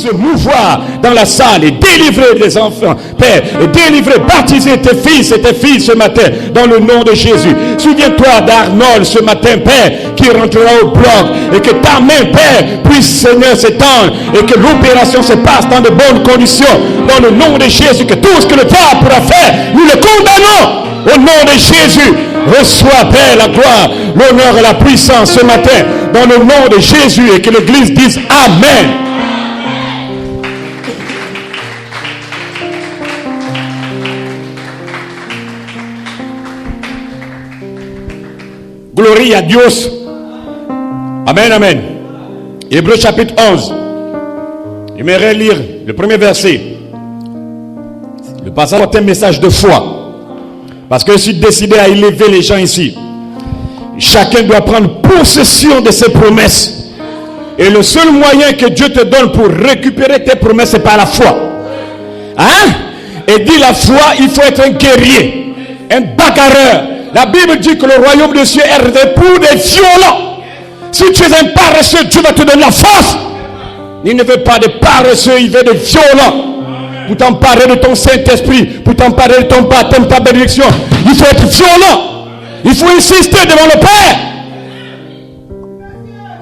puisses mouvoir dans la salle et délivrer les enfants, Père, et délivrer, baptiser tes fils et tes filles ce matin, dans le nom de Jésus. Souviens-toi d'Arnold ce matin, Père, qui rentrera au bloc, et que ta main, Père, puisse, Seigneur, s'étendre, et que l'opération se passe dans de bonnes conditions, dans le nom de Jésus, que tout ce que le diable pourra faire, nous le condamnons, au nom de Jésus. Reçois, Père, la gloire, l'honneur et la puissance ce matin, dans le nom de Jésus, et que l'Église dise Amen. Gloria a Dios. Amen, amen. Hébreux chapitre 11. J'aimerais lire le premier verset. Le passage est un message de foi. Parce que je suis décidé à élever les gens ici. Chacun doit prendre possession de ses promesses. Et le seul moyen que Dieu te donne pour récupérer tes promesses, c'est par la foi. Hein? Et dit la foi, il faut être un guerrier, un bagarreur. La Bible dit que le royaume des cieux est réservé pour des violents. Si tu es un paresseux, Dieu va te donner la force. Il ne veut pas de paresseux, il veut des violents. Pour t'emparer de ton Saint-Esprit, pour t'emparer de ton baptême, ta bénédiction, il faut être violent. Il faut insister devant le Père.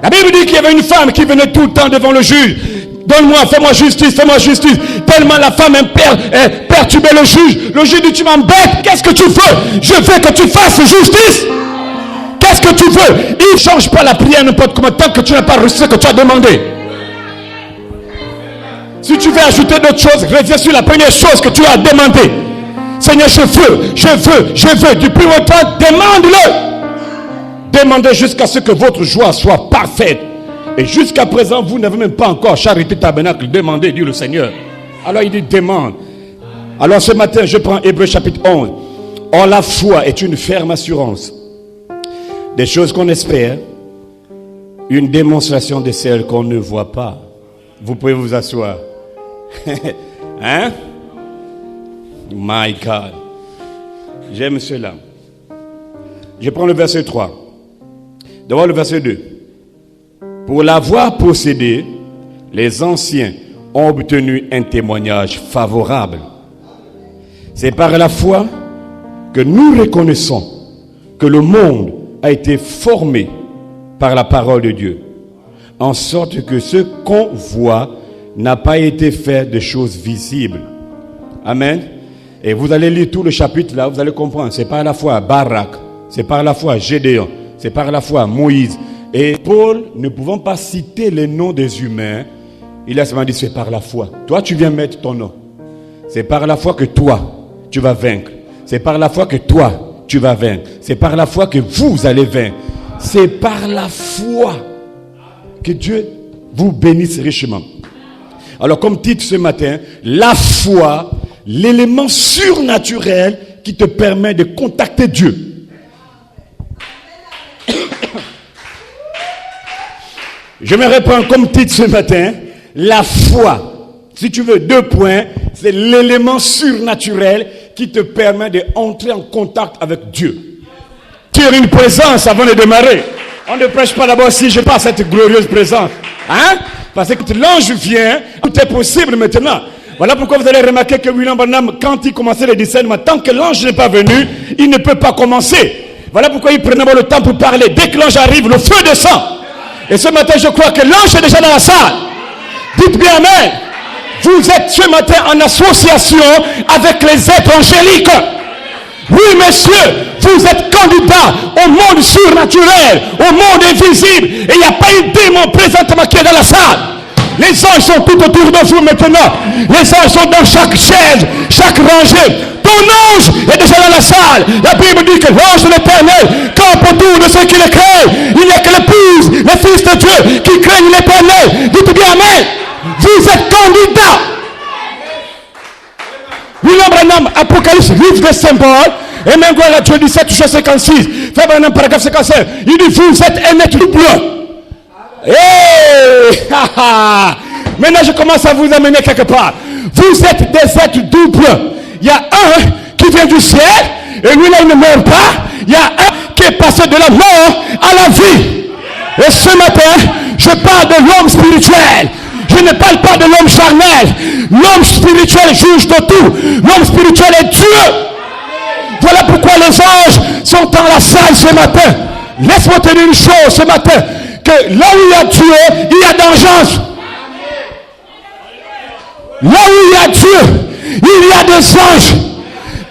La Bible dit qu'il y avait une femme qui venait tout le temps devant le juge. Donne-moi, fais-moi justice, fais-moi justice. Tellement la femme perturbait le juge. Le juge dit, tu m'embêtes, qu'est-ce que tu veux? Je veux que tu fasses justice. Qu'est-ce que tu veux? Il ne change pas la prière n'importe comment, tant que tu n'as pas reçu ce que tu as demandé. Si tu veux ajouter d'autres choses, reviens sur la première chose que tu as demandé. Seigneur, je veux. Depuis longtemps, demande-le. Demandez jusqu'à ce que votre joie soit parfaite. Et jusqu'à présent, vous n'avez même pas encore charité tabernacle. Demandez, dit le Seigneur. Alors il dit, demande. Alors ce matin, je prends Hébreux chapitre 11. Or la foi est une ferme assurance des choses qu'on espère, une démonstration de celles qu'on ne voit pas. Vous pouvez vous asseoir. Hein? My God. J'aime cela. Je prends le verset 3. D'abord le verset 2. Pour l'avoir possédé, les anciens ont obtenu un témoignage favorable. C'est par la foi que nous reconnaissons que le monde a été formé par la parole de Dieu, en sorte que ce qu'on voit n'a pas été fait de choses visibles. Amen. Et vous allez lire tout le chapitre là, vous allez comprendre. C'est par la foi Barak, c'est par la foi Gédéon, c'est par la foi Moïse. Et Paul, ne pouvant pas citer les noms des humains, il a seulement dit c'est par la foi. Toi, tu viens mettre ton nom. C'est par la foi que toi, tu vas vaincre. C'est par la foi que toi, tu vas vaincre. C'est par la foi que vous allez vaincre. C'est par la foi que Dieu vous bénisse richement. Alors, comme titre ce matin, la foi, l'élément surnaturel qui te permet de contacter Dieu. Je me reprends comme titre ce matin, la foi. Si tu veux, 2 points, c'est l'élément surnaturel qui te permet d'entrer en contact avec Dieu. Tu as une présence avant de démarrer. On ne prêche pas d'abord si je n'ai pas cette glorieuse présence. Hein? Parce que l'ange vient, tout est possible maintenant. Voilà pourquoi vous allez remarquer que William Branham, quand il commençait le discernement, tant que l'ange n'est pas venu, il ne peut pas commencer. Voilà pourquoi il prenait le temps pour parler. Dès que l'ange arrive, le feu descend. Et ce matin, je crois que l'ange est déjà dans la salle. Dites bien amen. Vous êtes ce matin en association avec les êtres angéliques. Oui, messieurs, vous êtes candidats au monde surnaturel, au monde invisible. Et il n'y a pas un démon présentement qui est dans la salle. Les anges sont tout autour de vous maintenant. Les anges sont dans chaque chaise, chaque rangée. Ton ange est déjà dans la salle. La Bible dit que l'ange de l'Éternel campe autour de ceux qui le craignent. Il n'y a que l'épouse, les fils de Dieu qui craignent l'Éternel. Dites bien amen. Vous êtes candidats. William Branham, Apocalypse, livre des symboles. Et même quand la Dieu 17, 56, Frère Branham, paragraphe 55, il dit vous êtes un être double. Hey! Maintenant je commence à vous amener quelque part. Vous êtes des êtres doubles. Il y a un qui vient du ciel et lui là il ne meurt pas. Il y a un qui est passé de la mort à la vie. Et ce matin je parle de l'homme spirituel. Je ne parle pas de l'homme charnel. L'homme spirituel juge de tout. L'homme spirituel est Dieu. Voilà pourquoi les anges sont dans la salle ce matin. Laisse-moi te dire une chose ce matin. Que là où il y a Dieu, il y a vengeance. Là où il y a Dieu, il y a des anges.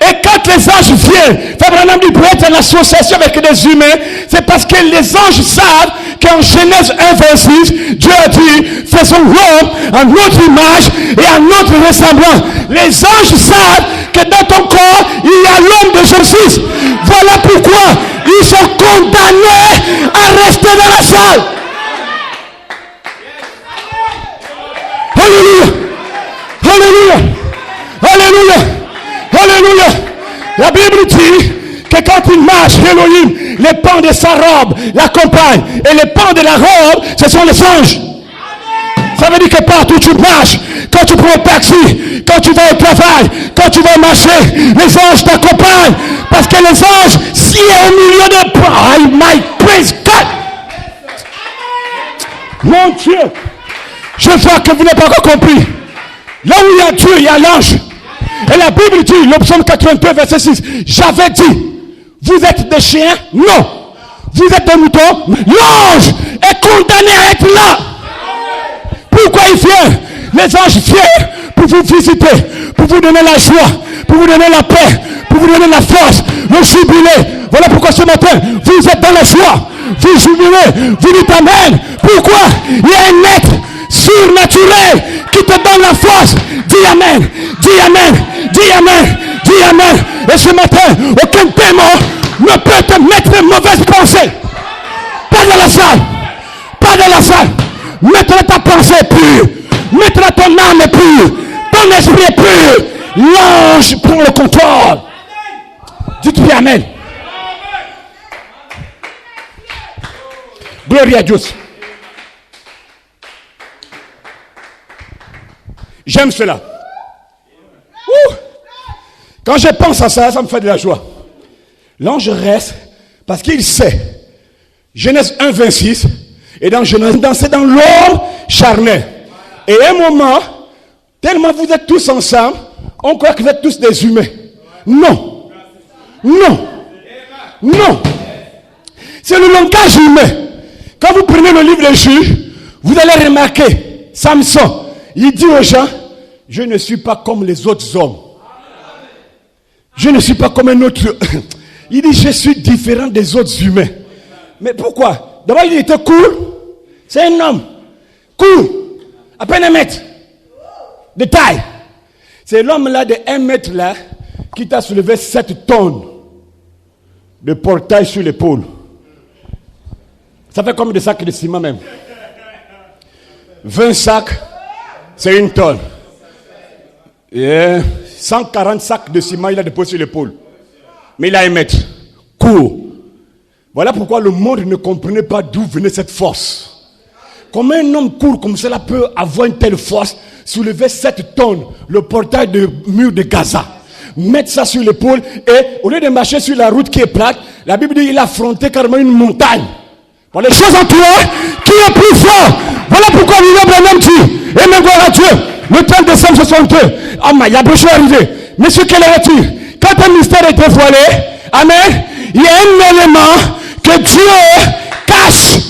Et quand les anges viennent, Abraham dit pour être en association avec des humains, c'est parce que les anges savent qu'en Genèse 1:26, Dieu a dit, faisons l'homme en notre image et en notre ressemblance. Les anges savent que dans ton corps, il y a l'homme de Jésus. Voilà pourquoi ils sont condamnés à rester dans la salle. Alléluia. Alléluia. Alléluia. Alléluia. La Bible dit que quand il marche, Elohim, les pans de sa robe l'accompagnent. Et les pans de la robe, ce sont les anges. Ça veut dire que partout tu marches, quand tu prends un taxi, quand tu vas au travail, quand tu vas marcher, les anges t'accompagnent. Parce que les anges, s'il y a au milieu de... Oh my praise God. Mon Dieu. Je vois que vous n'avez pas encore compris. Là où il y a Dieu, il y a l'ange. Et la Bible dit, le psaume 82, verset 6, j'avais dit, vous êtes des chiens? Non. Vous êtes des moutons? L'ange est condamné à être là. Pourquoi il vient? Les anges viennent pour vous visiter, pour vous donner la joie, pour vous donner la paix, pour vous donner la force, le jubilé. Voilà pourquoi ce matin, vous êtes dans la joie, vous jubilez, vous dites amen. Pourquoi? Il y a un être surnaturel qui te donne la force. Dis amen, dis amen, dis amen, dis amen. Et ce matin, aucun démon ne peut te mettre une mauvaise pensée. Pas dans la salle, pas dans la salle. Mettre ta pensée pure, mettre ton âme pure, ton esprit pur. L'ange prend le contrôle. Dites-lui amen. Gloria a Dieu. J'aime cela. Ouh. Quand je pense à ça, ça me fait de la joie. L'ange reste parce qu'il sait. Genèse 1:26. Et dans Genèse, c'est dans l'homme charnel. Et à un moment, tellement vous êtes tous ensemble, on croit que vous êtes tous des humains. Non. Non. Non. C'est le langage humain. Quand vous prenez le livre des Juges, vous allez remarquer, Samson, il dit aux gens, je ne suis pas comme les autres hommes. Je ne suis pas comme un autre. Il dit, je suis différent des autres humains. Mais pourquoi? D'abord, il était court. C'est un homme. Court. À peine 1 mètre. De taille. C'est l'homme là de 1 mètre là qui t'a soulevé 7 tonnes de portail sur l'épaule. Ça fait comme des sacs de ciment même. 20 sacs, c'est 1 tonne. Et 140 sacs de ciment, il a déposé sur l'épaule. Mais il a 1 mètre. Court. Voilà pourquoi le monde ne comprenait pas d'où venait cette force. Comment un homme court comme cela peut avoir une telle force, soulever 7 tonnes, le portail de mur de Gaza, mettre ça sur l'épaule et au lieu de marcher sur la route qui est plate, la Bible dit qu'il a affronté carrément une montagne. Pour les choses en toi, qui est plus fort? Voilà pourquoi William Branham dit, et même gloire à Dieu, le 30 décembre 62, oh mais il y a beaucoup arrivé. Mais ce qu'elle a dit, quand un mystère est dévoilé, amen, il y a un élément que Dieu cache.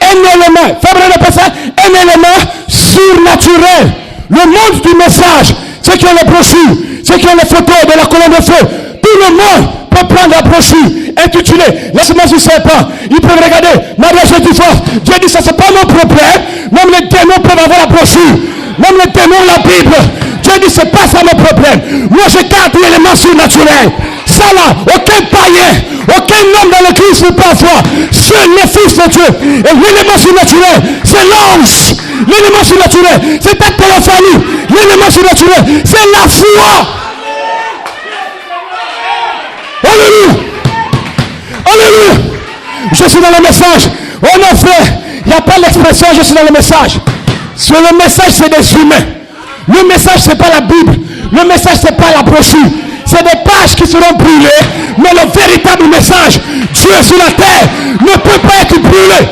Un élément, Fabre appelle ça un élément surnaturel. Le monde du message, ceux qui ont les brochures, ceux qui ont les photos de la colonne de feu, tout le monde peut prendre la brochure intitulée Laisse-moi sur serpent. Ils peuvent regarder Maria Jésus force. Dieu dit ça c'est pas mon problème. Même les démons peuvent avoir la brochure. Même les démons la Bible. Dieu dit c'est pas ça mon problème. Moi je garde l'élément surnaturel. Ça là, aucun païen, aucun homme dans le Christ ne peut avoir. Seul le Fils de Dieu. Et l'élément surnaturel, c'est l'ange. L'élément surnaturel, c'est ta téléphonie. L'élément surnaturel, c'est la foi. Alléluia. Alléluia. Je suis dans le message. Oh non frère, il n'y a pas l'expression je suis dans le message. Sur le message, c'est des humains. Le message, c'est pas la Bible. Le message, c'est pas la brochure. C'est des pages qui seront brûlées. Mais le véritable message, Dieu sur la terre, ne peut pas être brûlé.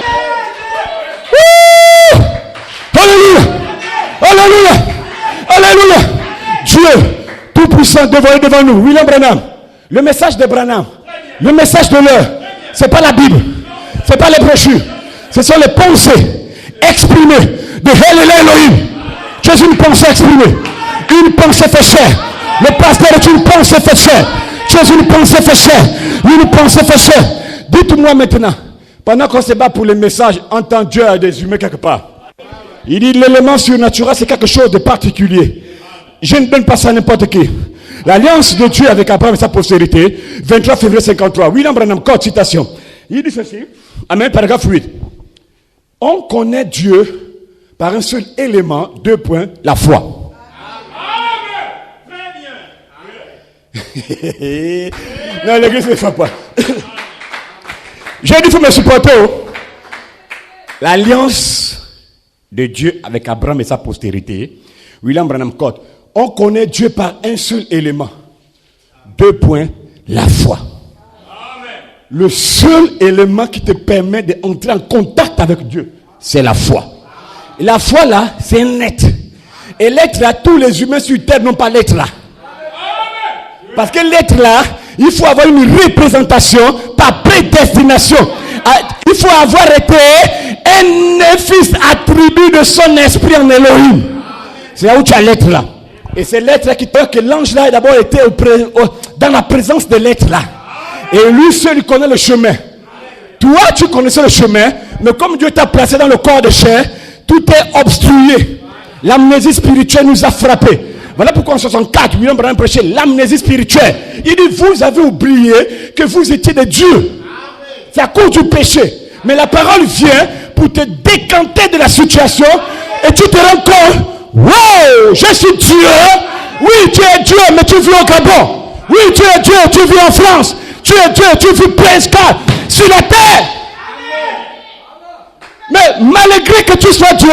Ouh! Alléluia. Dieu tout-puissant dévoilé devant nous. William Branham. Le message de Branham, le message de l'heure, c'est pas la Bible, c'est pas les brochures, ce sont les pensées exprimées de El Elohim. Tu es une pensée exprimée, une pensée fait chair. Le pasteur est une pensée fait chair. Tu es une pensée fait chair, une pensée fait chair. Dites-moi maintenant, pendant qu'on se bat pour les messages, entend Dieu à des humains quelque part. Il dit l'élément surnaturel, c'est quelque chose de particulier. Je ne donne pas ça à n'importe qui. L'alliance de Dieu avec Abraham et sa postérité, 23 février 53. William Branham, code citation. Il dit ceci. Amen, paragraphe 8. On connaît Dieu par un seul élément, 2 points, la foi. Non, l'église ne fait pas. J'ai dit, il faut me supporter. L'alliance de Dieu avec Abraham et sa postérité, William Branham Code. On connaît Dieu par un seul élément. 2 points, la foi. Amen. Le seul élément qui te permet d'entrer en contact avec Dieu, c'est la foi. Et la foi là, c'est un être. Et l'être là, tous les humains sur terre n'ont pas l'être là. Parce que l'être là, il faut avoir une représentation par prédestination. Il faut avoir été un fils attribut de son esprit en Elohim. C'est là où tu as l'être là. Et c'est l'être là qui te dit que l'ange là a d'abord été dans la présence de l'être là. Et lui seul il connaît le chemin. Toi tu connaissais le chemin, mais comme Dieu t'a placé dans le corps de chair, tout est obstrué. L'amnésie spirituelle nous a frappés. Voilà pourquoi en 64, William Branham prêchait l'amnésie spirituelle. Il dit, vous avez oublié que vous étiez des dieux. C'est à cause du péché. Mais la parole vient pour te décanter de la situation et tu te rends compte, wow, je suis Dieu. Oui, tu es Dieu, mais tu vis au Gabon. Oui, tu es Dieu, tu vis en France. Tu es Dieu, tu vis presque sur la terre. Mais malgré que tu sois Dieu,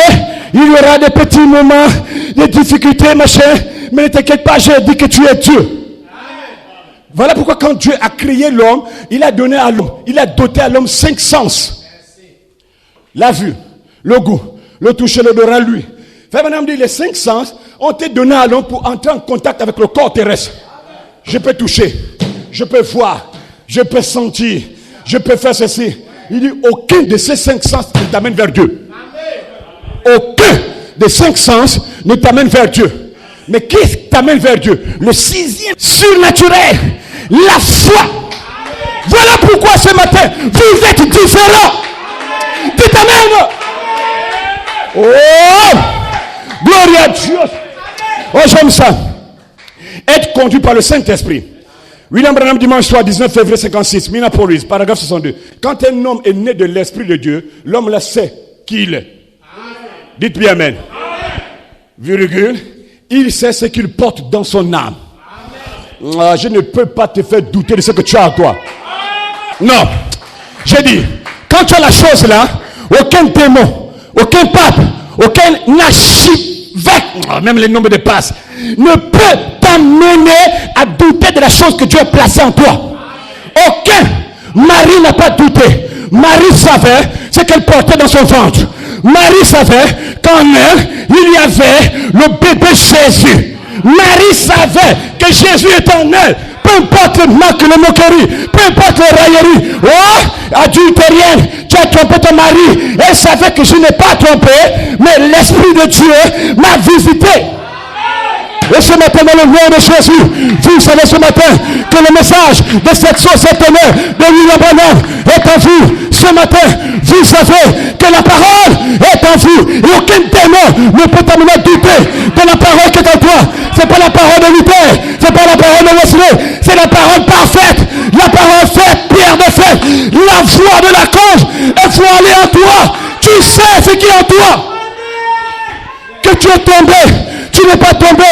il y aura des petits moments, des difficultés, machin. Mais ne t'inquiète pas, j'ai dit que tu es Dieu. Voilà pourquoi quand Dieu a créé l'homme, il a donné à l'homme, il a doté à l'homme 5 sens. La vue, le goût, le toucher, l'odorat, lui. Frère Branham dit, les 5 sens ont été donnés à l'homme pour entrer en contact avec le corps terrestre. Je peux toucher, je peux voir, je peux sentir, je peux faire ceci. Il dit, aucun de ces 5 sens ne t'amène vers Dieu. Aucun des 5 sens ne t'amène vers Dieu. Mais qu'est-ce qui t'amène vers Dieu? Le 6e surnaturel, la foi. Voilà pourquoi ce matin, vous êtes différents. Dites Amen. Oh, gloire à Dieu. Oh, j'aime ça. Être conduit par le Saint-Esprit. William Branham, dimanche soir, 19 février 56, Minneapolis, paragraphe 62. Quand un homme est né de l'Esprit de Dieu, l'homme là sait qui il est. Dites bien Amen. Virgule. Il sait ce qu'il porte dans son âme. Je ne peux pas te faire douter de ce que tu as en toi. Non. J'ai dit, quand tu as la chose là, aucun démon, aucun pape, aucun archivêque, même les nombres de passes, ne peut t'amener à douter de la chose que Dieu a placée en toi. Aucun. Marie n'a pas douté. Marie savait ce qu'elle portait dans son ventre. Marie savait qu'en elle, il y avait le bébé Jésus. Marie savait que Jésus est en elle. Peu importe le manque, le moquerie, peu importe les railleries. Oh, adultérienne, tu as trompé ton mari. Elle savait que je n'ai pas trompé, mais l'Esprit de Dieu m'a visité. Et ce matin, dans le nom de Jésus, vous savez ce matin que le message de cette société de William Branham est en vous. Ce matin, vous savez que la parole est en vous. Et aucun démon ne peut t'amener à douter de la parole qui est en toi. Ce n'est pas la parole de Luther, ce n'est pas la parole de Wesley, c'est la parole parfaite, la parole faite, pierre de fête, la voix de la cause est voilée en toi. Tu sais ce qui est en toi. Que tu es tombé, tu n'es pas tombé,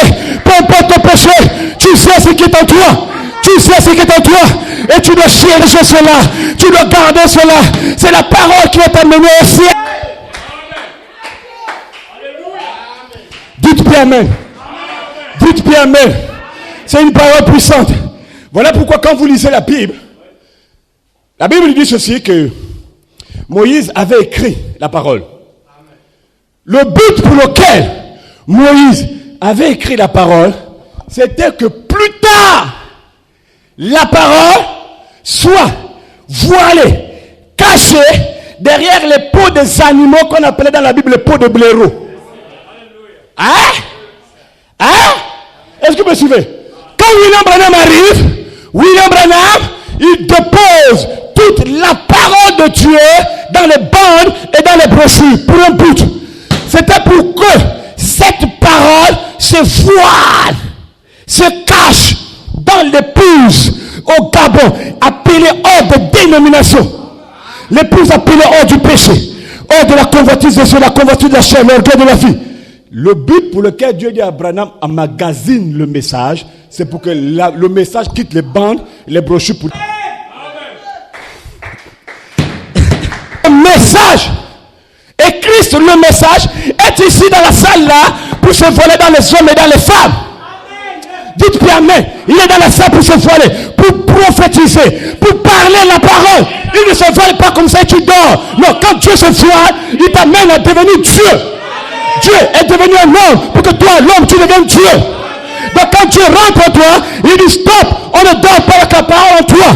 peu importe ton péché, tu sais ce qui est en toi. Tu sais ce qui est en toi. Et tu dois chercher cela. Tu dois garder cela. C'est la parole qui va t'amener au ciel. Dites bien Amen. Dites bien Amen. C'est une parole puissante. Voilà pourquoi quand vous lisez la Bible dit ceci, que Moïse avait écrit la parole. Le but pour lequel Moïse avait écrit la parole, c'était que plus tard, la parole soit voilée, cachée derrière les peaux des animaux qu'on appelait dans la Bible les peaux de blaireau. Hein? Est-ce que vous me suivez? Quand William Branham arrive, William Branham, il dépose toute la parole de Dieu dans les bandes et dans les brochures pour un but. C'était pour que cette parole se voile, se cache dans l'épouse au Gabon, appelée hors de dénomination. L'épouse appelée hors du péché, hors de la convoitise des yeux, la convoitise de la chair, l'orgueil de la vie. Le but pour lequel Dieu dit à Branham emmagasine le message, c'est pour que le message quitte les bandes, les brochures pour... Le message et Christ, le message, est ici dans la salle là pour se voiler dans les hommes et dans les femmes. Dites bien amen. Il est dans la salle pour se voiler, pour prophétiser, pour parler la parole. Il ne se voile pas comme ça et tu dors. Non, quand Dieu se voile, il t'amène à devenir Dieu. Dieu est devenu un homme pour que toi, l'homme, tu deviennes Dieu. Donc quand Dieu rentre en toi, il dit stop, on ne dort pas avec la parole en toi.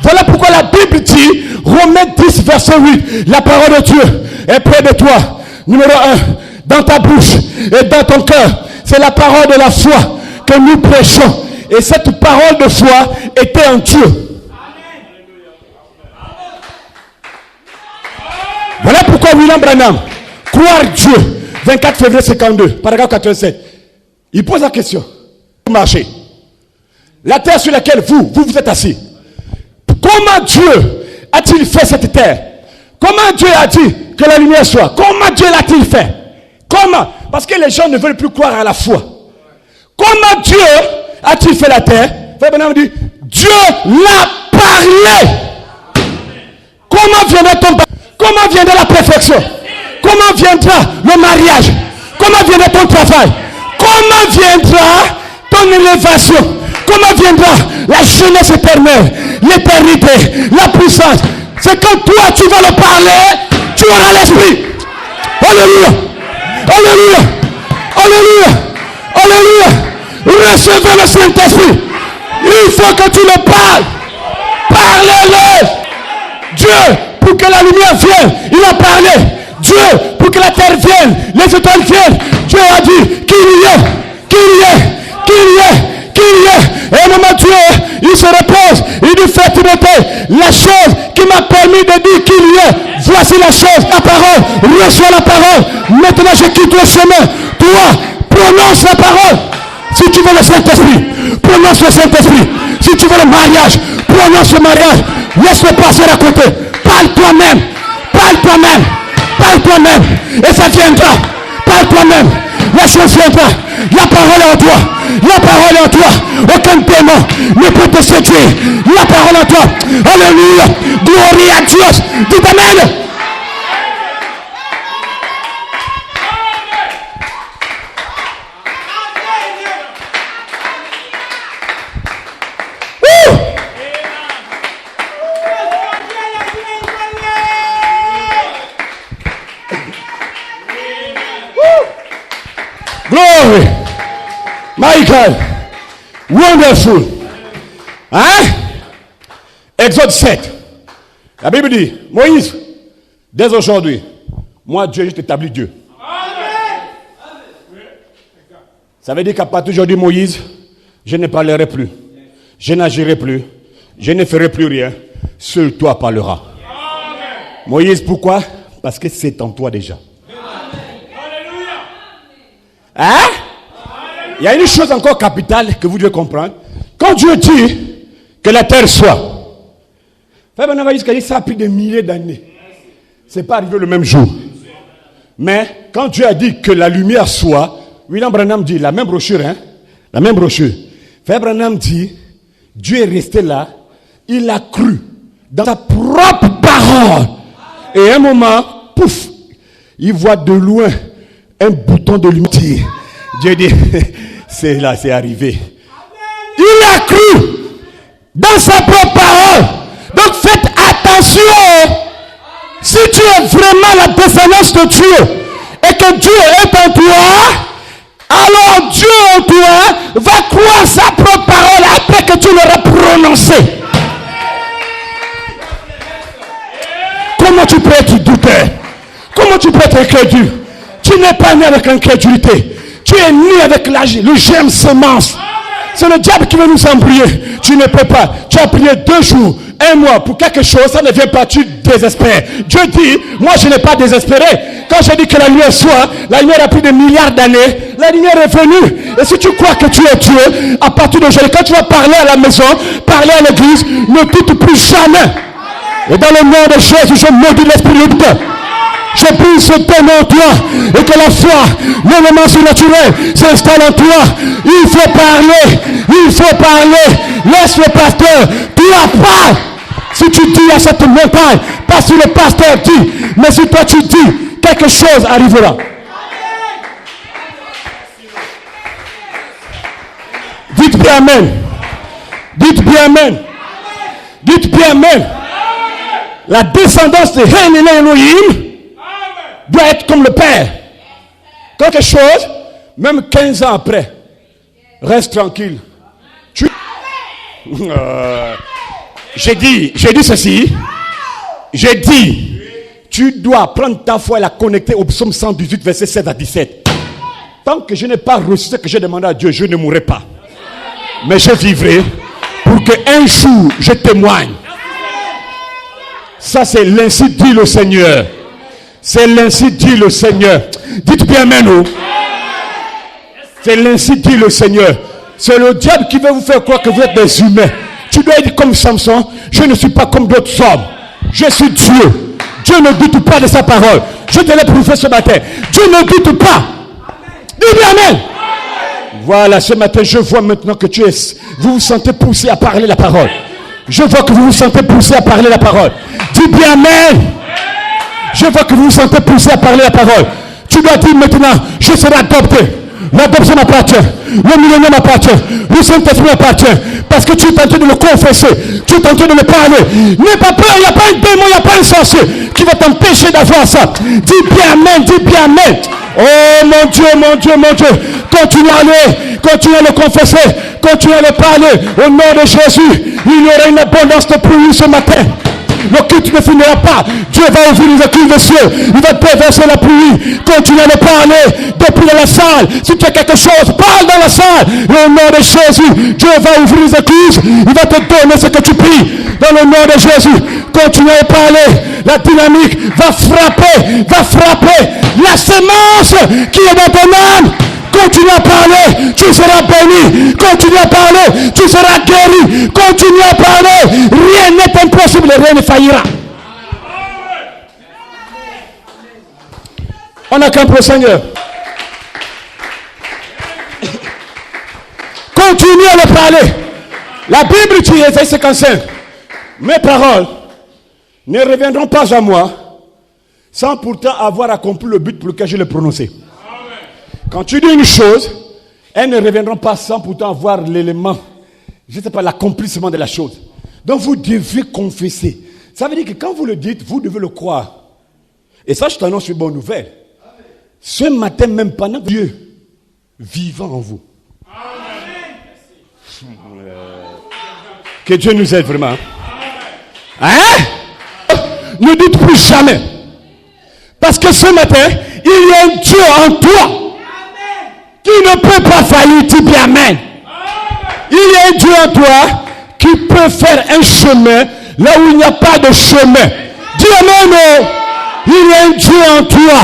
Voilà pourquoi la Bible dit, Romains 10, verset 8, la parole de Dieu est près de toi. Numéro 1, dans ta bouche et dans ton cœur. C'est la parole de la foi que nous prêchons. Et cette parole de foi était en Dieu. Voilà pourquoi William Branham, croire Dieu, 24 février 52, paragraphe 87, il pose la question. Marchez. La terre sur laquelle vous êtes assis. Comment Dieu a-t-il fait cette terre? Comment Dieu a dit que la lumière soit? Comment Dieu l'a-t-il fait? Comment? Parce que les gens ne veulent plus croire à la foi. Comment Dieu a-t-il fait la terre? Frère Branham dit, Dieu l'a parlé. Comment viendra la perfection? Comment viendra le mariage? Comment viendra ton travail? Comment viendra ton élévation? Comment viendra la jeunesse éternelle, l'éternité, la puissance? C'est quand toi tu vas le parler, tu auras l'esprit. Alléluia. Alléluia. Alléluia. Alléluia. Recevez le Saint-Esprit. Il faut que tu le parles. Parlez-le. Dieu, pour que la lumière vienne, il a parlé. Dieu, pour que la terre vienne, les étoiles viennent. Dieu a dit qu'il y ait. Et à un moment Dieu, il se repose. Il dit, fais Timothée, la chose qui m'a permis de dire qu'il y ait. Voici la chose, la parole. Reçois la parole. Maintenant je quitte le chemin. Toi, prononce la parole. Si tu veux le Saint-Esprit, prononce le Saint-Esprit. Si tu veux le mariage, prononce le mariage. Laisse-le passer à côté. Parle toi-même. Et ça viendra. Parle toi-même. La chose viendra. La parole est en toi. Aucun démon ne peut te séduire. La parole en toi. Alléluia. Gloire à Dieu. Dites amen. Glory. Michael. Wonderful. Hein? Exode 7. La Bible dit, Moïse, dès aujourd'hui, moi Dieu, je t'établis Dieu. Ça veut dire qu'à partir d'aujourd'hui, Moïse, je ne parlerai plus. Je n'agirai plus. Je ne ferai plus rien. Seul toi parleras. Moïse, pourquoi? Parce que c'est en toi déjà. Hein? Il y a une chose encore capitale que vous devez comprendre. Quand Dieu dit que la terre soit, ça a pris des milliers d'années. Ce n'est pas arrivé le même jour. Mais quand Dieu a dit que la lumière soit, William Branham dit, la même brochure, Frère Branham dit, Dieu est resté là, il a cru dans sa propre parole. Et à un moment, pouf, il voit de loin un bouton de lumière. Dieu dit, c'est là, c'est arrivé. Il a cru dans sa propre parole. Donc faites attention. Si tu es vraiment la descendance de Dieu et que Dieu est en toi, alors Dieu en toi va croire incrédule. Tu n'es pas né avec l'incrédulité. Tu es né avec le germe semence. C'est le diable qui veut nous embrouiller. Tu ne peux pas. Tu as prié 2 jours, 1 mois pour quelque chose, ça ne vient pas, tu désespères. Dieu dit, moi je n'ai pas désespéré. Quand j'ai dit que la lumière soit, la lumière a plus de milliards d'années, la lumière est venue. Et si tu crois que tu es Dieu, à partir d'aujourd'hui, quand tu vas parler à la maison, parler à l'église, ne doute plus jamais. Et dans le nom de Jésus, je maudis l'esprit de doute. Je prie ce démon en toi et que la foi, l'élément surnaturel s'installe en toi. Il faut parler, il faut parler. Laisse le pasteur, toi parle. Si tu dis à cette montagne, pas si le pasteur dit, mais si toi tu dis, quelque chose arrivera. Dites bien amen. Dites bien amen. Dites bien amen. La descendance de Hénéné Elohim doit être comme le Père. Quelque chose, même 15 ans après, reste tranquille. J'ai dit ceci. J'ai dit, tu dois prendre ta foi et la connecter au psaume 118, verset 7 à 17. Tant que je n'ai pas reçu ce que j'ai demandé à Dieu, je ne mourrai pas. Mais je vivrai pour qu'un jour je témoigne. Ça, c'est l'ainsi dit le Seigneur. C'est l'ainsi dit le Seigneur. Dites bien amen. C'est l'ainsi dit le Seigneur. C'est le diable qui veut vous faire croire que vous êtes des humains. Tu dois être comme Samson. Je ne suis pas comme d'autres hommes. Je suis Dieu. Dieu ne doute pas de sa parole. Je te l'ai prouvé ce matin. Dieu ne doute pas. Dis bien amen. Voilà, ce matin, je vois maintenant que vous vous sentez poussé à parler la parole. Je vois que vous vous sentez poussé à parler la parole. Dis bien amen. Je vois que vous vous sentez poussé à parler la parole. Tu dois dire maintenant, je serai adopté. L'adoption m'appartient. Le millénaire m'appartient. Le Saint-Esprit m'appartient. Parce que tu es en train de le confesser. Tu es en train de le parler. N'aie pas peur, il n'y a pas un démon, il n'y a pas un sorcier qui va t'empêcher d'avoir ça. Dis bien amen, dis bien amen. Oh mon Dieu, mon Dieu, mon Dieu. Continue à aller, continue à le confesser, continue à le parler. Au nom de Jésus, il y aura une abondance de pluie ce matin. Le culte ne finira pas. Dieu va ouvrir les écluses des cieux. Il va déverser la pluie. Continue à le parler depuis dans la salle. Si tu as quelque chose, parle dans la salle. Et au nom de Jésus, Dieu va ouvrir les écluses. Il va te donner ce que tu pries. Dans le nom de Jésus, continue à parler. La dynamique va frapper. Va frapper. La semence qui est dans ton âme. Continue à parler, tu seras béni. Continue à parler, tu seras guéri. Continue à parler, rien n'est impossible, rien ne faillira. On acclame le Seigneur. Continue à le parler. La Bible dit, Ésaïe 55, mes paroles ne reviendront pas à moi sans pourtant avoir accompli le but pour lequel je l'ai prononcé. Quand tu dis une chose, elles ne reviendront pas sans pourtant avoir l'élément, je ne sais pas, l'accomplissement de la chose. Donc vous devez confesser. Ça veut dire que quand vous le dites, vous devez le croire. Et ça, je t'annonce une bonne nouvelle. Ce matin, même pendant que Dieu vivant en vous. Que Dieu nous aide vraiment. Hein? Ne doute plus jamais. Parce que ce matin, il y a un Dieu en toi. Qui ne peut pas faillir, dis bien amen. Il y a un Dieu en toi qui peut faire un chemin là où il n'y a pas de chemin. Dis amen. Il y a un Dieu en toi,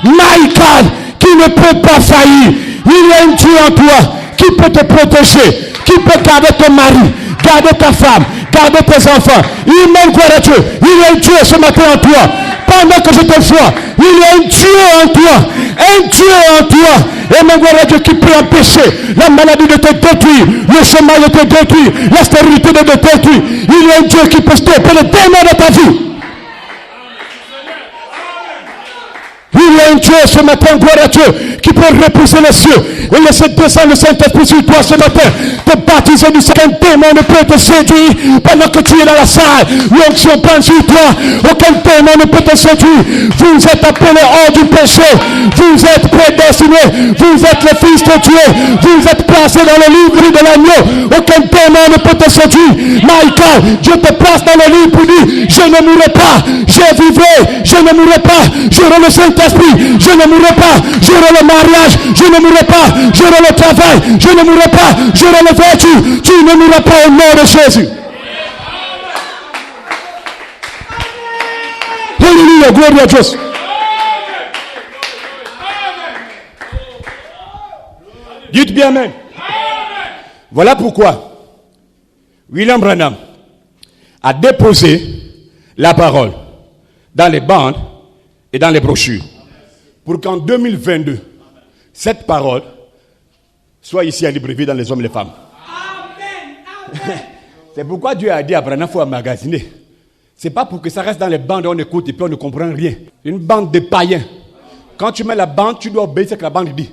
Michael, qui ne peut pas faillir. Il y a un Dieu en toi qui peut te protéger, qui peut garder ton mari, garder ta femme, garder tes enfants. Il m'aime, gloire à Dieu. Il y a un Dieu ce matin en toi. Pendant que je te vois, il y a un Dieu en toi. Un Dieu en toi. Et mon gloire à Dieu qui peut empêcher la maladie de te détruire, le chômage de te détruire, la stérilité de te détruire. Il y a un Dieu qui peut stopper le démon de ta vie. Il y a un Dieu ce matin, gloire à Dieu, qui peut repousser les cieux et laisser descendre le Saint-Esprit sur toi ce matin. Te baptiser du Saint. Démon ne peut te séduire pendant que tu es dans la salle. L'onction prend sur toi. Aucun démon ne peut te séduire. Vous êtes appelés hors du péché. Vous êtes prédestinés. Vous êtes les fils de Dieu. Vous êtes placés dans le livre de l'agneau. Aucun démon ne peut te séduire. Michael, Dieu te place dans le livre pour dire, je ne mourrai pas. Je vivrai. Je ne mourrai pas. J'aurai le Saint-Esprit vie, je ne mourrai pas. J'aurai le mariage, je ne mourrai pas. J'aurai le travail, je ne mourrai pas. J'aurai le vertu, tu ne mourras pas au nom de Jésus. Alléluia, gloire à Dieu. Dites bien amen. Voilà pourquoi William Branham a déposé la parole dans les bandes et dans les brochures pour qu'en 2022, cette parole soit ici à Libreville dans les hommes et les femmes. Amen. C'est pourquoi Dieu a dit à Branham, il faut emmagasiner. C'est pas pour que ça reste dans les bandes, on écoute et puis on ne comprend rien. Une bande de païens. Quand tu mets la bande, tu dois obéir à ce que la bande dit.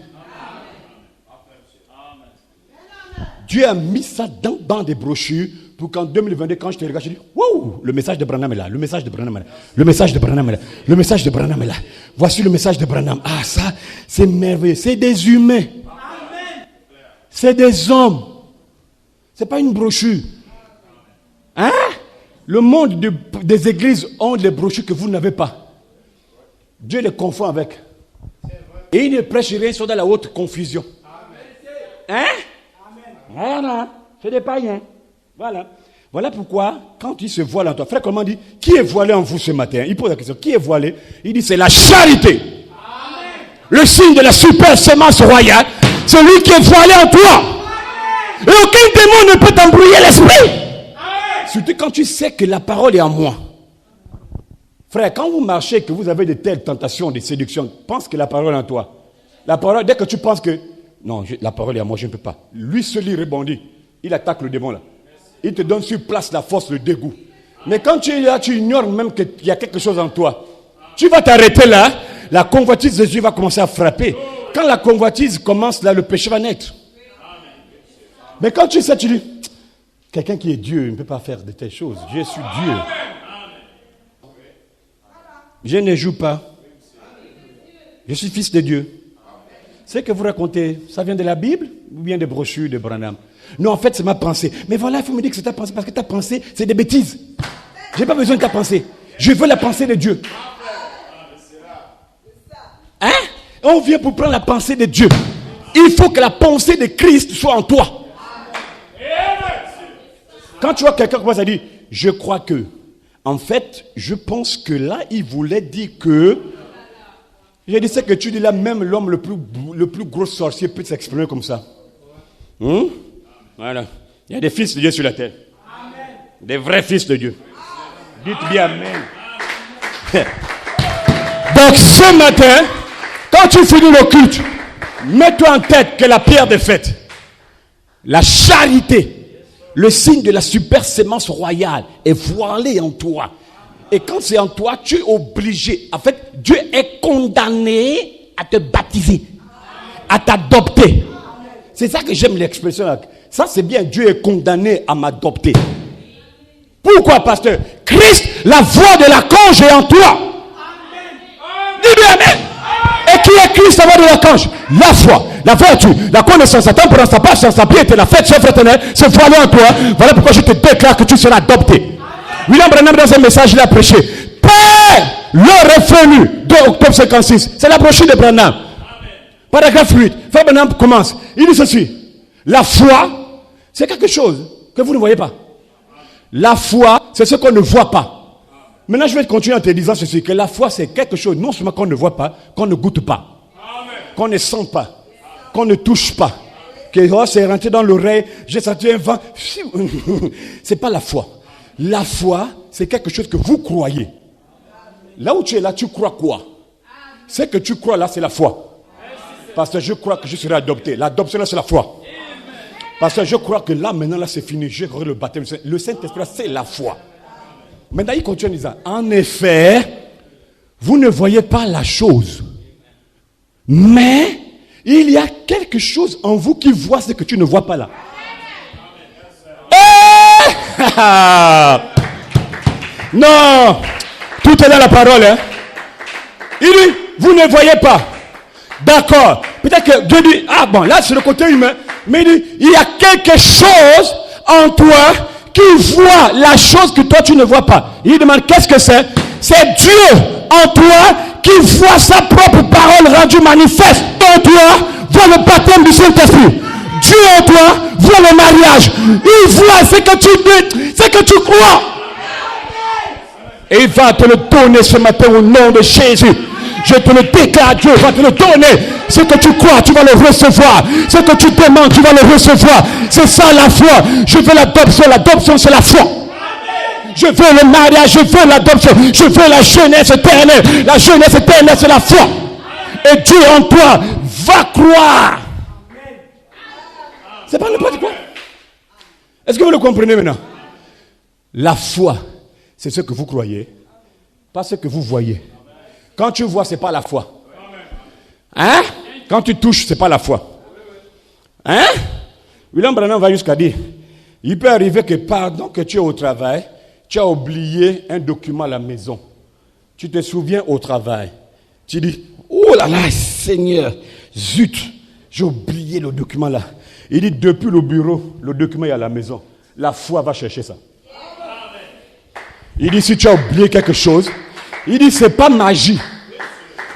Dieu a mis ça dans le banc des brochures pour qu'en 2022, quand je te regarde, je dis, wow, le message de Branham est là, le message de Branham est là, le message de Branham est là, le message de Branham est là. Voici le message de Branham. Ah, ça, c'est merveilleux. C'est des humains. Amen. C'est des hommes. C'est pas une brochure. Hein? Le monde des églises ont des brochures que vous n'avez pas. Dieu les confond avec. Et ils ne prêchent rien sur de la haute confusion. Hein? Voilà, c'est des païens. Voilà. Voilà pourquoi, quand il se voile en toi, frère, comment dit, qui est voilé en vous ce matin? Il pose la question, qui est voilé? Il dit, c'est la charité. Amen. Le signe de la super sémence royale, c'est lui qui est voilé en toi. Amen. Et aucun démon ne peut t'embrouiller l'esprit. Amen. Surtout quand tu sais que la parole est en moi. Frère, quand vous marchez et que vous avez de telles tentations, de séduction, pense que la parole est en toi. La parole, dès que tu penses que non, la parole est à moi, je ne peux pas. Lui seul, il rebondit. Il attaque le démon là. Il te donne sur place la force, le dégoût. Mais quand tu es là, tu ignores même qu'il y a quelque chose en toi. Tu vas t'arrêter là, la convoitise de Dieu va commencer à frapper. Quand la convoitise commence là, le péché va naître. Mais quand tu sais, tu dis, quelqu'un qui est Dieu ne peut pas faire de telles choses. Je suis Dieu. Je ne joue pas. Je suis fils de Dieu. Ce que vous racontez, ça vient de la Bible ou bien des brochures de Branham? Non, en fait, c'est ma pensée. Mais voilà, il faut me dire que c'est ta pensée, parce que ta pensée, c'est des bêtises. Je n'ai pas besoin de ta pensée. Je veux la pensée de Dieu. Hein? On vient pour prendre la pensée de Dieu. Il faut que la pensée de Christ soit en toi. Quand tu vois quelqu'un qui commence à dire, je crois que, en fait, je pense que là, il voulait dire que, je dis, c'est que tu dis là, même l'homme le plus gros sorcier peut s'exprimer comme ça. Voilà. Il y a des fils de Dieu sur la terre. Amen. Des vrais fils de Dieu. Amen. Dites bien amen. Donc ce matin, quand tu finis le culte, mets-toi en tête que la pierre est faite. La charité, le signe de la super sémence royale est voilée en toi. Et quand c'est en toi, tu es obligé. En fait, Dieu est condamné à te baptiser, à t'adopter. C'est ça que j'aime l'expression là. Ça c'est bien, Dieu est condamné à m'adopter. Pourquoi, pasteur? Christ, la voix de l'archange est en toi. Dis bien amen. Et qui est Christ, la voix de l'archange? La foi, la vertu, la connaissance, la tempérance, la patience, la piété, la fête, chef éternel, c'est voilé en toi. Voilà pourquoi je te déclare que tu seras adopté. William Branham, dans un message, il a prêché. Père, l'heure est venue, 2 octobre 56. C'est la brochure de Branham. Paragraphe 8. Frère Branham commence. Il dit ceci. La foi, c'est quelque chose que vous ne voyez pas. La foi, c'est ce qu'on ne voit pas. Maintenant, je vais continuer en te disant ceci. Que la foi, c'est quelque chose, non seulement qu'on ne voit pas, qu'on ne goûte pas. Qu'on ne sent pas. Qu'on ne touche pas. Que oh, c'est rentré dans l'oreille, j'ai senti un vent. C'est pas la foi. La foi, c'est quelque chose que vous croyez. Là où tu es là, tu crois quoi? Ce que tu crois là, c'est la foi. Parce que je crois que je serai adopté. L'adoption là, c'est la foi. Parce que je crois que là, maintenant, là, c'est fini. J'ai le baptême. Le Saint-Esprit, c'est la foi. Maintenant, il continue en disant, en effet, vous ne voyez pas la chose. Mais, il y a quelque chose en vous qui voit ce que tu ne vois pas là. Non, tout est dans la parole. Hein? Il dit, vous ne voyez pas. D'accord. Peut-être que Dieu dit, ah bon, là c'est le côté humain. Mais il dit, il y a quelque chose en toi qui voit la chose que toi tu ne vois pas. Il demande, qu'est-ce que c'est? C'est Dieu en toi qui voit sa propre parole rendue manifeste en toi, voit le baptême du Saint-Esprit. Dieu en toi voit le mariage. Il voit ce que tu crois. Et il va te le donner ce matin au nom de Jésus. Je te le déclare, Dieu va te le donner. Ce que tu crois, tu vas le recevoir. Ce que tu demandes, tu vas le recevoir. C'est ça la foi. Je veux l'adoption. L'adoption, c'est la foi. Je veux le mariage, je veux l'adoption. Je veux la jeunesse éternelle. La jeunesse éternelle, c'est la foi. Et Dieu en toi va croire. C'est pas n'importe quoi. Est-ce que vous le comprenez maintenant? La foi, c'est ce que vous croyez, pas ce que vous voyez. Quand tu vois, c'est pas la foi. Hein? Quand tu touches, c'est pas la foi. Hein? William Branham va jusqu'à dire, il peut arriver que pendant que tu es au travail, tu as oublié un document à la maison. Tu te souviens au travail. Tu dis, oh là là, Seigneur, zut, j'ai oublié le document là. Il dit, depuis le bureau, le document est à la maison. La foi va chercher ça. Il dit, si tu as oublié quelque chose, il dit, c'est pas magie.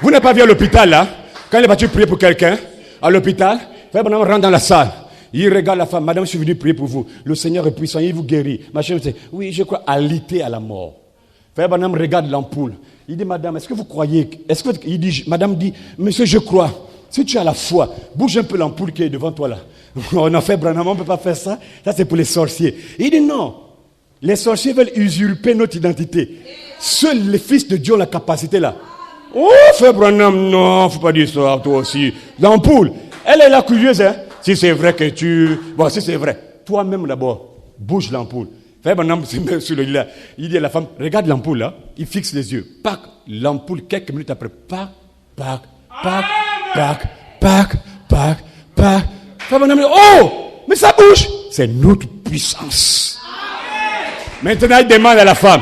Vous n'avez pas vu à l'hôpital là, quand il est parti prier pour quelqu'un, à l'hôpital, Frère Branham rentre dans la salle. Il regarde la femme, madame, je suis venu prier pour vous. Le Seigneur est puissant, il vous guérit. Ma chérie, oui, je crois, alité à la mort. Frère Branham regarde l'ampoule. Il dit, madame, est-ce que vous croyez? Il dit, madame dit, monsieur, je crois. Si tu as la foi, bouge un peu l'ampoule qui est devant toi là. On a fait Branham, on ne peut pas faire ça. Ça, c'est pour les sorciers. Il dit, non. Les sorciers veulent usurper notre identité. Seuls les fils de Dieu ont la capacité là. Oh, Frère Branham, non, il ne faut pas dire ça, toi aussi. L'ampoule, elle est la curieuse, hein. Si c'est vrai que tu... Bon, si c'est vrai, toi-même d'abord, bouge l'ampoule. Frère Branham se met sur le lit là. Il dit à la femme, regarde l'ampoule là. Il fixe les yeux. Pac, l'ampoule, quelques minutes après, pac, pac, pac, pac, pac, pac, pac. Frère Branham dit, oh, mais ça bouge. C'est notre puissance. Maintenant, il demande à la femme,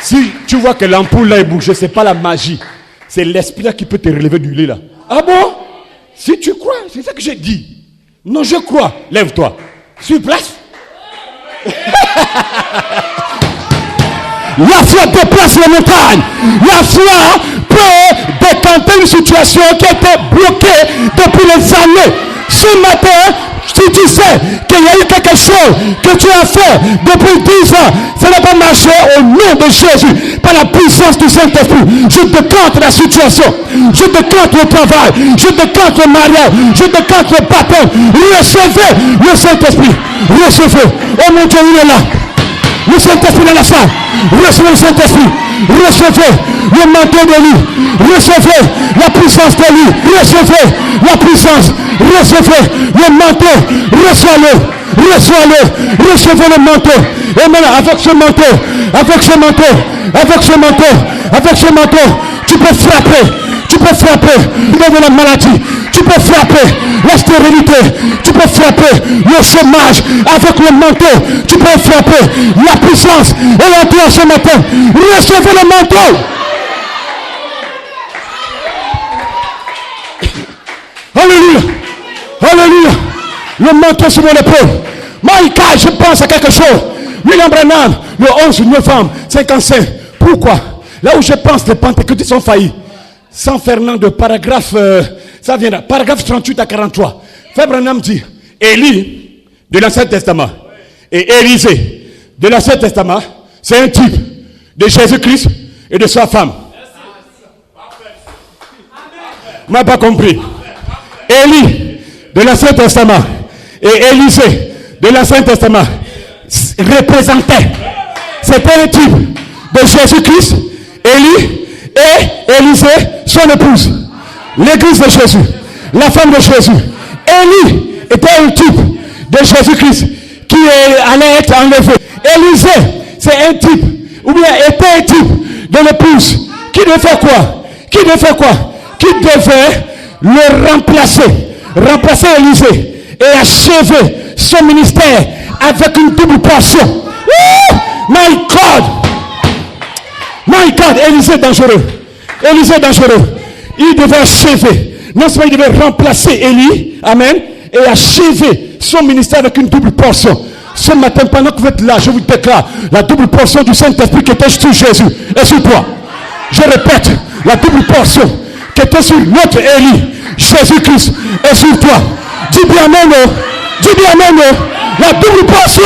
si tu vois que l'ampoule là est bougée, ce n'est pas la magie. C'est l'esprit là qui peut te relever du lit là. Ah bon? Si tu crois, c'est ça que j'ai dit. Non, je crois. Lève-toi. Sur place. La foi déplace les montagnes. La foi peut décanter une situation qui était bloquée depuis des années. Ce matin, si tu sais qu'il y a eu quelque chose que tu as fait depuis 10 ans, ça n'a pas marché au nom de Jésus, par la puissance du Saint-Esprit. Je décante la situation, je décante le travail, je décante le mariage, je décante le baptême. Recevez le Saint-Esprit, recevez. Oh mon Dieu, il est là. Le Saint-Esprit est dans la salle. Recevez le Saint-Esprit. Recevez le manteau de lui. Recevez la puissance de lui. Recevez la puissance. Recevez le manteau. Reçois-le. Reçois-le. Recevez le manteau. Et maintenant, avec ce manteau, avec ce manteau, avec ce manteau, avec ce manteau, tu peux frapper. Tu peux frapper de la maladie. Tu peux frapper la stérilité. Tu peux frapper le chômage avec le manteau. Tu peux frapper la puissance. Et là, toi, ce matin, recevez le manteau. Alléluia. Alléluia. Le manteau sur mon épaule. Maïka, je pense à quelque chose. William Branham, le 11 novembre 55. Pourquoi? Là où je pense, les pentecôtistes sont faillis. San Fernando, paragraphe, ça viendra, paragraphe 38 à 43. Frère Branham dit, Élie de l'Ancien Testament et Élisée de l'Ancien Testament, c'est un type de Jésus-Christ et de sa femme. Vous m'avez pas compris. Élie de l'Ancien Testament et Élisée de l'Ancien Testament représentaient, c'était un type de Jésus-Christ, Élie et Élisée, son épouse. L'église de Jésus, la femme de Jésus. Élie était un type de Jésus-Christ qui allait être enlevé. Élisée, c'est un type, ou bien était un type de l'épouse. Qui devait faire quoi? Qui devait faire quoi? Qui devait le remplacer. Remplacer Élisée et achever son ministère avec une double portion. Woo! My God! My God, Élisée est dangereux. Élisée est dangereux. Il devait achever. Non seulement il devait remplacer Élie, amen, et achever son ministère avec une double portion. Ce matin, pendant que vous êtes là, je vous déclare, la double portion du Saint-Esprit qui était sur Jésus est sur toi. Je répète, La double portion qui était sur notre Élie, Jésus-Christ, est sur toi. Dis bien amen. Dis bien amen. La double portion.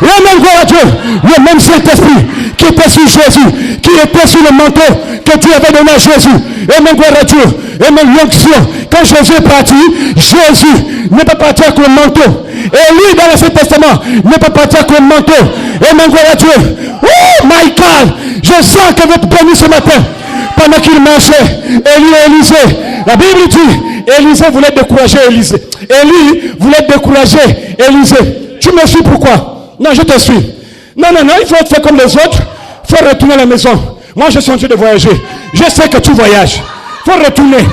Amen, gloire à Dieu. Le même Saint-Esprit qui était sur Jésus, qui était sur le manteau que Dieu avait donné à Jésus. Amen, gloire à Dieu. Amen, l'onction. Quand Jésus est parti, Jésus n'est pas parti avec le manteau. Et lui, dans l'Ancien Testament, n'est pas parti avec le manteau. Amen, gloire à Dieu. Oh, my God. Je sens que votre béni ce matin, pendant qu'il marchait, Élie et Élisée, la Bible dit, Élisée voulait décourager Élisée. Élie voulait décourager Élisée. Tu me suis pourquoi? Non, je te suis. Non, il faut faire comme les autres. Il faut retourner à la maison. Moi, je suis en train de voyager. Je sais que tu voyages. Il faut retourner.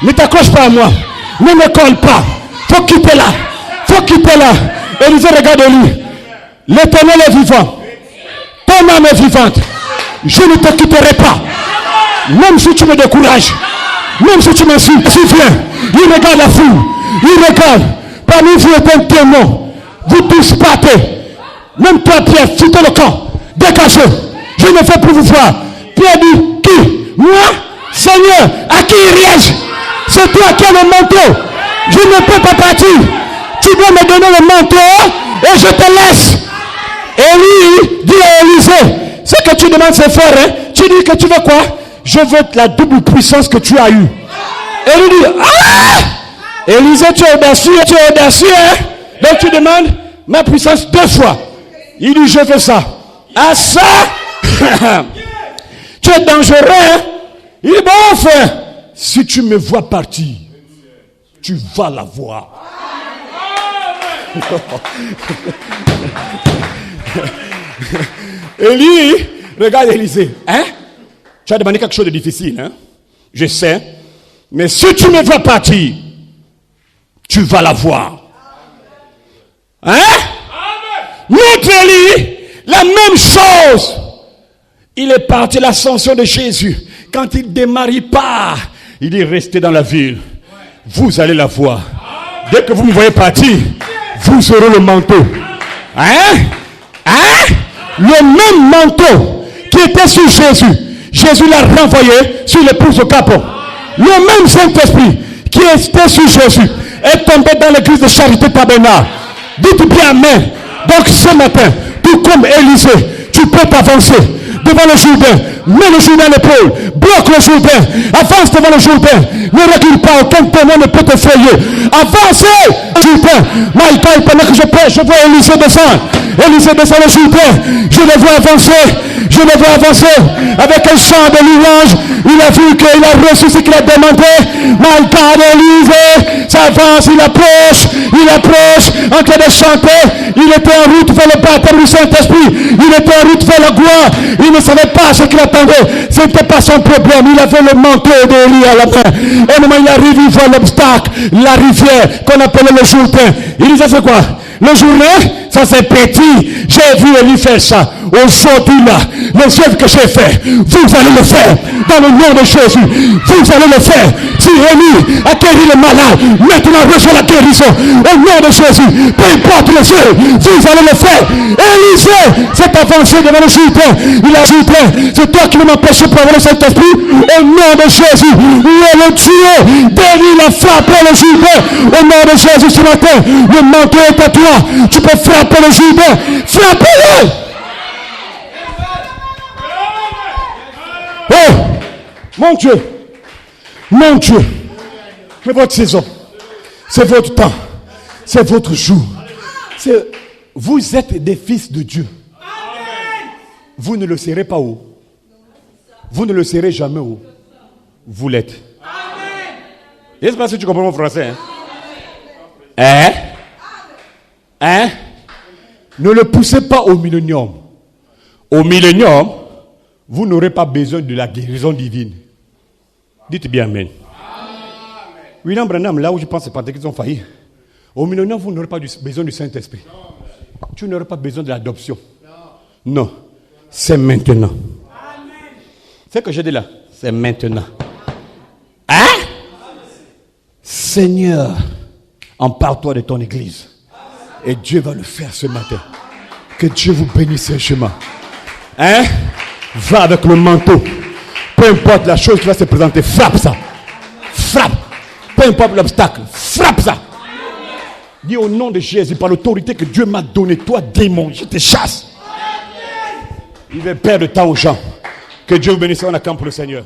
Ne t'accroche pas à moi. Ne me colle pas. Il faut quitter là. Il faut quitter là. Élisée, regarde lui. L'Éternel est vivant. Ton âme est vivante. Je ne te quitterai pas. Même si tu me décourages. Même si tu me suis. Viens. Il regarde la foule. Il regarde. Parmi vous est un démon. Vous tous partez. Même toi, Pierre, quittez le camp. Dégagez. Je ne fais plus vous voir. Pierre dit, qui? Moi? Seigneur, à qui irai-je? C'est toi qui as le manteau. Je ne peux pas partir. Tu dois me donner le manteau et je te laisse. Élie dit à Élisée, ce que tu demandes c'est fort, hein? Tu dis que tu veux quoi? Je veux la double puissance que tu as eue. Élie dit, ah! Élisée, tu es audacieux, hein? Donc tu demandes ma puissance 2 fois. Il dit, je veux ça. Ah ça? Tu es dangereux, hein? Il dit, bon frère, si tu me vois partir, tu vas la voir. Élie, regarde Élisée, hein? Tu as demandé quelque chose de difficile, hein? Je sais. Mais si tu me vois partir, tu vas la voir. Hein? Notre Élie, la même chose. Il est parti à l'ascension de Jésus. Quand il démarre, il part. Il est resté dans la ville. Vous allez la voir. Dès que vous me voyez partir, vous aurez le manteau. Le même manteau qui était sur Jésus, Jésus l'a renvoyé sur l'épouse au capot. Le même Saint-Esprit qui était sur Jésus est tombé dans l'église de Charité Tabernacle. Dites bien amen. Donc ce matin, tout comme Élisée, tu peux t'avancer devant le Jourdain. Mets le Jourdain à l'épaule. Bloque le Jourdain. Avance devant le Jourdain. Ne recule pas. Aucun témoin ne peut te frayer. Avancez. Jourdain. Michael, pendant que je prêche, je vois Élisée descendre. Élisée descend le Jourdain. Je le vois avancer. Je le vois avancer. Avec un chant de louange. Il a vu qu'il a reçu ce qu'il a demandé. Michael, Élisée s'avance. Il approche. En train de chanter. Il était en route vers le baptême du Saint-Esprit. Il était en route vers la gloire. Il ne savait pas ce qu'il attendait. Ce n'était pas son problème. Il avait le manteau d'Élie à la main. Et au moment où il arrive, il voit l'obstacle, la rivière qu'on appelait le Jourdain. Il disait c'est quoi? Le Jourdain, ça c'est petit. J'ai vu Élie faire ça. Aujourd'hui là, les œuvres que j'ai fait, vous allez le faire. Dans le nom de Jésus, vous allez le faire. Si Élie a guéri le malade, maintenant reçoit la guérison. Au nom de Jésus, peu importe les œuvres, vous allez le faire. Élisée s'est avancé devant le Jourdain. Il a dit, c'est toi qui ne m'empêches pas d'avoir le Saint-Esprit. Au nom de Jésus, il est le Dieu d'Élie, il a frappé le Jourdain. Au nom de Jésus ce matin, le manteau est à toi. Tu peux frapper le Jourdain. Frappez-le. Oh, mon Dieu, c'est votre saison, c'est votre temps, c'est votre jour. Vous êtes des fils de Dieu. Vous ne le serez pas haut. Vous ne le serez jamais haut. Vous l'êtes. Je ne sais pas si tu comprends mon français. Ne le poussez pas au millénium. Au millénium, vous n'aurez pas besoin de la guérison divine. Dites bien amen. William Branham, là où je pense que c'est parce qu'ils ont failli. Au millénium, vous n'aurez pas besoin du Saint-Esprit. Tu n'auras pas besoin de l'adoption. Non. C'est maintenant. C'est ce que j'ai dit là. C'est maintenant. Seigneur, empare-toi de ton église. Et Dieu va le faire ce matin. Que Dieu vous bénisse ce chemin. Va avec le manteau. Peu importe la chose qui va se présenter, frappe ça. Frappe. Peu importe l'obstacle, frappe ça. Dis au nom de Jésus, par l'autorité que Dieu m'a donnée, toi démon, je te chasse. Il va perdre temps aux gens. Que Dieu vous bénisse, on acclame pour le Seigneur.